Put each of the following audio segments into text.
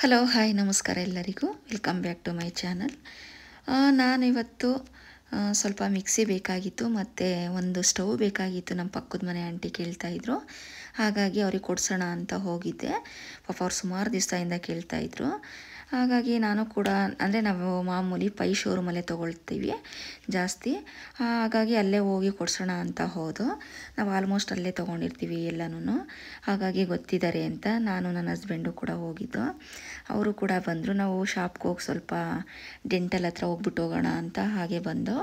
Hello hi ನಮಸ್ಕಾರ ಎಲ್ಲರಿಗೂ welcome back to my channel. ನಾನಿವತ್ತು ಸ್ವಲ್ಪ ಮಿಕ್ಸಿ ಬೇಕಾಗಿತ್ತು ಮತ್ತು ಒಂದು ಸ್ಟವ್ ಬೇಕಾಗಿತ್ತು. ನಮ್ಮ ಪಕ್ಕದ ಮನೆ ಆಂಟಿ ಕೇಳ್ತಾಯಿದ್ರು, ಹಾಗಾಗಿ ಅವ್ರಿಗೆ ಕೊಡ್ಸೋಣ ಅಂತ ಹೋಗಿದ್ದೆ. ಪಾಪ ಅವ್ರು ಸುಮಾರು ದಿವಸದಿಂದ ಕೇಳ್ತಾಯಿದ್ರು. ಹಾಗಾಗಿ ನಾನು ಕೂಡ ಅಂದರೆ ನಾವು ಮಾಮೂಲಿ ಪೈ ಶೋರೂಮಲ್ಲೇ ತೊಗೊಳ್ತೀವಿ ಜಾಸ್ತಿ, ಹಾಗಾಗಿ ಅಲ್ಲೇ ಹೋಗಿ ಕೊಡ್ಸೋಣ ಅಂತ ಹೋದು. ನಾವು ಆಲ್ಮೋಸ್ಟ್ ಅಲ್ಲೇ ತೊಗೊಂಡಿರ್ತೀವಿ ಎಲ್ಲನೂ, ಹಾಗಾಗಿ ಗೊತ್ತಿದ್ದಾರೆ ಅಂತ ನಾನು ನನ್ನ ಹಸ್ಬೆಂಡು ಕೂಡ ಹೋಗಿದ್ದು. ಅವರು ಕೂಡ ಬಂದರು. ನಾವು ಶಾಪ್ಗೆ ಹೋಗಿ ಸ್ವಲ್ಪ ಡೆಂಟಲ್ ಹತ್ರ ಹೋಗ್ಬಿಟ್ಟು ಹೋಗೋಣ ಅಂತ ಹಾಗೆ ಬಂದು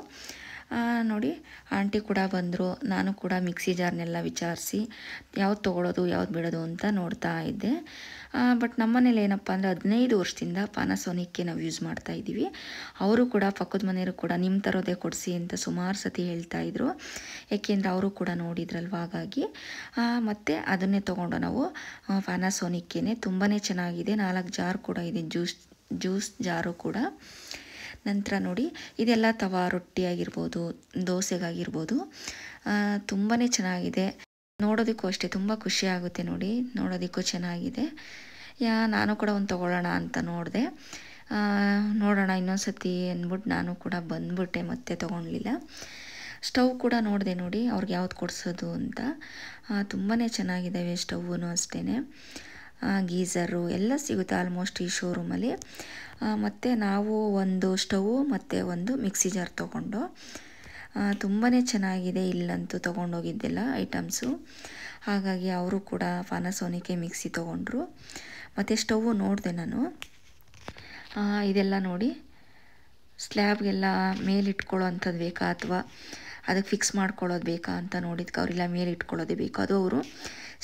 ನೋಡಿ ಆಂಟಿ ಕೂಡ ಬಂದರು. ನಾನು ಕೂಡ ಮಿಕ್ಸಿ ಜಾರ್ನೆಲ್ಲ ವಿಚಾರಿಸಿ ಯಾವ್ದು ತೊಗೊಳೋದು ಯಾವ್ದು ಬಿಡೋದು ಅಂತ ನೋಡ್ತಾ ಇದ್ದೆ. ಬಟ್ ನಮ್ಮನೇಲಿ ಏನಪ್ಪ ಅಂದರೆ 15 ವರ್ಷದಿಂದ ಪಾನಾಸೋನಿಕ್ಗೆ ನಾವು ಯೂಸ್ ಮಾಡ್ತಾಯಿದ್ದೀವಿ. ಅವರು ಕೂಡ ಪಕ್ಕದ ಮನೆಯವರು ಕೂಡ ನಿಮ್ಮ ಥರದೇ ಕೊಡಿಸಿ ಅಂತ ಸುಮಾರು ಸತಿ ಹೇಳ್ತಾಯಿದ್ರು. ಏಕೆಂದರೆ ಅವರು ಕೂಡ ನೋಡಿದ್ರಲ್ವ, ಹಾಗಾಗಿ ಮತ್ತು ಅದನ್ನೇ ತೊಗೊಂಡು ನಾವು ಪಾನಾಸೋನಿಕ್ಕೇ ತುಂಬಾ ಚೆನ್ನಾಗಿದೆ. 4 ಜಾರ್ ಕೂಡ ಇದೆ, ಜ್ಯೂಸ್ ಜಾರು ಕೂಡ. ನಂತರ ನೋಡಿ ಇದೆಲ್ಲ ತವಾ ರೊಟ್ಟಿ ಆಗಿರ್ಬೋದು, ದೋಸೆಗಾಗಿರ್ಬೋದು, ತುಂಬಾ ಚೆನ್ನಾಗಿದೆ. ನೋಡೋದಕ್ಕೂ ಅಷ್ಟೇ ತುಂಬ ಖುಷಿ ಆಗುತ್ತೆ ನೋಡಿ, ನೋಡೋದಕ್ಕೂ ಚೆನ್ನಾಗಿದೆ. ನಾನು ಕೂಡ ಒಂದು ತೊಗೊಳ್ಳೋಣ ಅಂತ ನೋಡಿದೆ. ನೋಡೋಣ ಇನ್ನೊಂದು ಸತಿ ಅಂದ್ಬಿಟ್ಟು ನಾನು ಕೂಡ ಬಂದ್ಬಿಟ್ಟೆ, ಮತ್ತೆ ತೊಗೊಳ್ಲಿಲ್ಲ. ಸ್ಟವ್ ಕೂಡ ನೋಡಿದೆ ನೋಡಿ ಅವ್ರಿಗೆ ಯಾವ್ದು ಕೊಡಿಸೋದು ಅಂತ. ತುಂಬಾ ಚೆನ್ನಾಗಿದ್ದಾವೆ ಸ್ಟವ್ವೂ ಅಷ್ಟೇ. ಗೀಝರು ಎಲ್ಲ ಸಿಗುತ್ತೆ ಆಲ್ಮೋಸ್ಟ್ ಈ ಶೋರೂಮಲ್ಲಿ. ಮತ್ತು ನಾವು ಒಂದು ಸ್ಟವ್ ಮತ್ತು ಒಂದು ಮಿಕ್ಸಿ ಜಾರ್ ತೊಗೊಂಡು ತುಂಬಾ ಚೆನ್ನಾಗಿದೆ. ಇಲ್ಲಂತೂ ತೊಗೊಂಡೋಗಿದ್ದೆಲ್ಲ ಐಟಮ್ಸು, ಹಾಗಾಗಿ ಅವರು ಕೂಡ ಪಾನಾಸೋನಿಕ್ಕೆ ಮಿಕ್ಸಿ ತೊಗೊಂಡ್ರು. ಮತ್ತು ಸ್ಟವ್ವು ನೋಡಿದೆ ನಾನು. ಇದೆಲ್ಲ ನೋಡಿ ಸ್ಲ್ಯಾಬ್ಗೆಲ್ಲ ಮೇಲಿಟ್ಕೊಳ್ಳೋ ಅಂಥದ್ದು ಬೇಕಾ ಅಥವಾ ಅದಕ್ಕೆ ಫಿಕ್ಸ್ ಮಾಡ್ಕೊಳ್ಳೋದು ಬೇಕಾ ಅಂತ ನೋಡಿದ್ಕೆ ಅವರೆಲ್ಲ ಮೇಲೆ ಇಟ್ಕೊಳ್ಳೋದೇ ಬೇಕು. ಅದು ಅವರು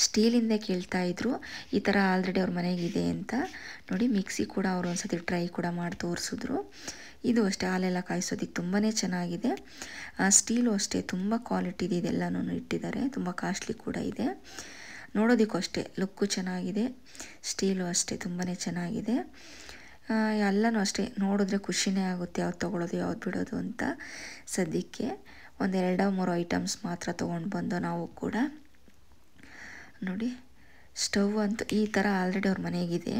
ಸ್ಟೀಲಿಂದೇ ಕೇಳ್ತಾಯಿದ್ರು. ಈ ಥರ ಆಲ್ರೆಡಿ ಅವ್ರ ಮನೆಗಿದೆ ಅಂತ ನೋಡಿ. ಮಿಕ್ಸಿ ಕೂಡ ಅವರು ಒಂದು ಸತಿ ಟ್ರೈ ಕೂಡ ಮಾಡಿ ತೋರಿಸಿದ್ರು. ಇದು ಅಷ್ಟೇ ಹಾಲೆಲ್ಲ ಕಾಯಿಸೋದಕ್ಕೆ ತುಂಬಾ ಚೆನ್ನಾಗಿದೆ. ಸ್ಟೀಲು ಅಷ್ಟೇ ತುಂಬ ಕ್ವಾಲಿಟಿದು ಇದೆಲ್ಲನೂ ಇಟ್ಟಿದ್ದಾರೆ, ತುಂಬ ಕಾಸ್ಟ್ಲಿ ಕೂಡ ಇದೆ. ನೋಡೋದಕ್ಕೂ ಅಷ್ಟೇ ಲುಕ್ಕು ಚೆನ್ನಾಗಿದೆ. ಸ್ಟೀಲು ಅಷ್ಟೇ ತುಂಬಾ ಚೆನ್ನಾಗಿದೆ. ಎಲ್ಲನೂ ಅಷ್ಟೇ ನೋಡಿದ್ರೆ ಖುಷಿನೇ ಆಗುತ್ತೆ ಯಾವ್ದು ತೊಗೊಳೋದು ಯಾವ್ದು ಬಿಡೋದು ಅಂತ. ಸದ್ಯಕ್ಕೆ ಒಂದು 2-3 ಐಟಮ್ಸ್ ಮಾತ್ರ ತೊಗೊಂಡು ಬಂದು ನಾವು ಕೂಡ ನೋಡಿ. ಸ್ಟವ್ ಅಂತೂ ಈ ಥರ ಆಲ್ರೆಡಿ ಅವ್ರ ಮನೆಗಿದೆ,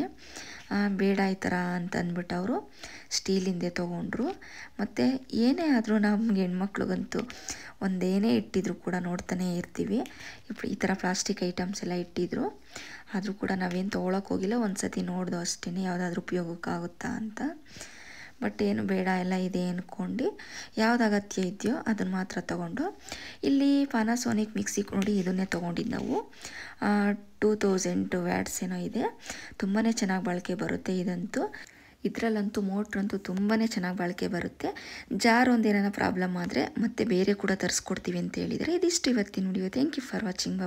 ಬೇಡ ಈ ಥರ ಅಂತ ಅಂದ್ಬಿಟ್ಟು ಅವರು ಸ್ಟೀಲಿಂದೇ ತೊಗೊಂಡ್ರು. ಮತ್ತು ಏನೇ ಆದರೂ ನಮ್ಗೆ ಹೆಣ್ಮಕ್ಳಿಗಂತೂ ಒಂದೇನೇ ಇಟ್ಟಿದ್ರು ಕೂಡ ನೋಡ್ತಾನೇ ಇರ್ತೀವಿ. ಈ ಥರ ಪ್ಲಾಸ್ಟಿಕ್ ಐಟಮ್ಸ್ ಎಲ್ಲ ಇಟ್ಟಿದ್ರು, ಆದರೂ ಕೂಡ ನಾವೇನು ತೊಗೊಳಕ್ಕೆ ಹೋಗಿಲ್ಲ. ಒಂದು ಸತಿ ನೋಡ್ದು ಅಷ್ಟೇ ಯಾವುದಾದ್ರೂ ಉಪಯೋಗಕ್ಕಾಗುತ್ತಾ ಅಂತ. ಬಟ್ ಏನು ಬೇಡ ಎಲ್ಲ ಇದೆ ಅಂದ್ಕೊಂಡು ಯಾವ್ದು ಅಗತ್ಯ ಇದೆಯೋ ಅದನ್ನು ಮಾತ್ರ ತೊಗೊಂಡು. ಇಲ್ಲಿ ಪಾನಾಸೋನಿಕ್ ಮಿಕ್ಸಿ ನೋಡಿ ಇದನ್ನೇ ತೊಗೊಂಡಿದ್ದು ನಾವು. 2000 ವ್ಯಾಟ್ಸ್ ಏನೋ ಇದೆ. ತುಂಬಾ ಚೆನ್ನಾಗಿ ಬಾಳಿಕೆ ಬರುತ್ತೆ ಇದಂತೂ. ಇದರಲ್ಲಂತೂ ಮೋಟ್ರಂತೂ ತುಂಬಾ ಚೆನ್ನಾಗಿ ಬಾಳಿಕೆ ಬರುತ್ತೆ. ಜಾರ್ ಒಂದೇನೋ ಪ್ರಾಬ್ಲಮ್ ಆದರೆ ಮತ್ತೆ ಬೇರೆ ಕೂಡ ತರಿಸ್ಕೊಡ್ತೀವಿ ಅಂತ ಹೇಳಿದರೆ. ಇದಿಷ್ಟು ಇವತ್ತಿನ video. Thank you for watching.